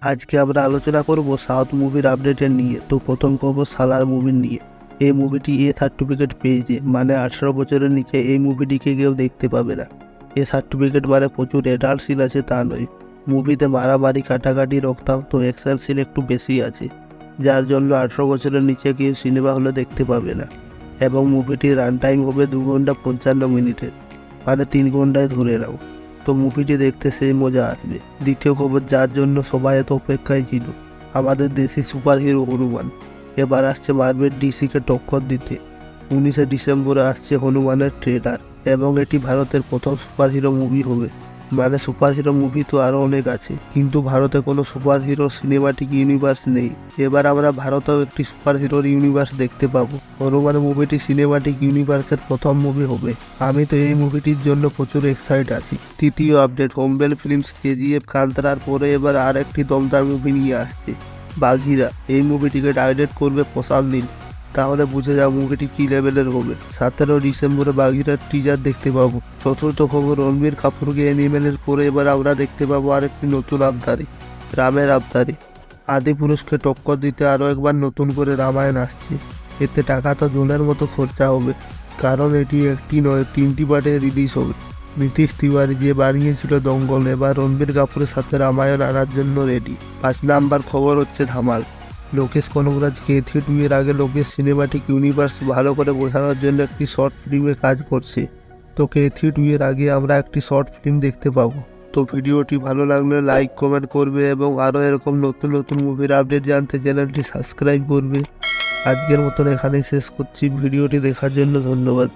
আজকে আমরা আলোচনা করব সাউথ মুভির আপডেটের নিয়ে। তো প্রথম করবো সালার মুভির নিয়ে। এই মুভিটি এ সার্টিফিকেট পেয়েছে, মানে 18 বছরের নিচে এই মুভিটিকে কেউ দেখতে পাবে না। এ সার্টিফিকেট মানে প্রচুর অ্যাডাল্ট সিন আছে তা নয়, মুভিতে মারামারি, কাটাকাটি, রক্তাক্ত, অ্যাকশন সিন একটু বেশি আছে, যার জন্য 18 বছরের নিচে কেউ সিনেমা হলে দেখতে পাবে না। এবং মুভিটির রান টাইম হবে 2 ঘন্টা 55 মিনিটের, মানে 3 ঘন্টায় ধরে নাও। তো মুভিটি দেখতে সেই মজা আসবে। দ্বিতীয় খবর, যার জন্য সবাই এত অপেক্ষায় ছিল, আমাদের দেশি সুপার হিরো হনুমান এবার আসছে মার্ভেল ডিসিকে টক্কর দিতে। 19শে ডিসেম্বরে আসছে হনুমানের ট্রেলার, এবং এটি ভারতের প্রথম সুপার হিরো মুভি হবে। মানে সুপার হিরো মুভি তো আরও অনেক আছে, কিন্তু ভারতে কোনো সুপার হিরো সিনেমাটিক ইউনিভার্স নেই। এবার আমরা ভারতেও একটি সুপার হিরোর ইউনিভার্স দেখতে পাবো। হনুমান মুভিটি সিনেমাটিক ইউনিভার্সের প্রথম মুভি হবে। আমি তো এই মুভিটির জন্য প্রচুর এক্সাইট আছি। তৃতীয় আপডেট, হোমবেল ফিল্মস কেজিএফ কান্তারার পরে এবার আর একটি দমদার মুভি নিয়ে আসছে, বাঘিরা। এই মুভিটিকে ডাইরেক্ট করবে প্রশান্ত নীল। তাহলে বুঝে যাও মুভিটি কী লেভেলের হবে। 17 ডিসেম্বরে বাঘিরার টিজার দেখতে পাবো। চতুর্থ খবর, রণবীর কাপুরকে অ্যানিমেলের পরে এবার আমরা দেখতে পাবো আরেকটি নতুন আবতারি, রামের আবতারি। আদি পুরুষকে টক্কর দিতে আরও একবার নতুন করে রামায়ণ আসছে। এতে টাকা তো জলের মতো খরচা হবে, কারণ এটি একটি নয় 3টি পার্টে রিলিজ হবে। নীতিশ তিওয়ারি যে বানিয়েছিল দঙ্গল, এবার রণবীর কাপুরের সাথে রামায়ণ আনার জন্য রেডি। 5 নাম্বার খবর হচ্ছে ধামাল। লোকেশ কনগরাজ কেথি 2 এর আগে লোকেশ সিনেমাটিক ইউনিভার্স ভালো করে বোঝানোর জন্য একটি শর্ট ফিল্মে কাজ করছে। তো কেথি 2 এর আগে আমরা একটি শর্ট ফিল্ম দেখতে পাবো। তো ভিডিওটি ভালো লাগলে লাইক কমেন্ট করবে, এবং আরও এরকম নতুন নতুন মুভির আপডেট জানতে চ্যানেলটি সাবস্ক্রাইব করবে। আজকের মতন এখানেই শেষ করছি। ভিডিওটি দেখার জন্য ধন্যবাদ।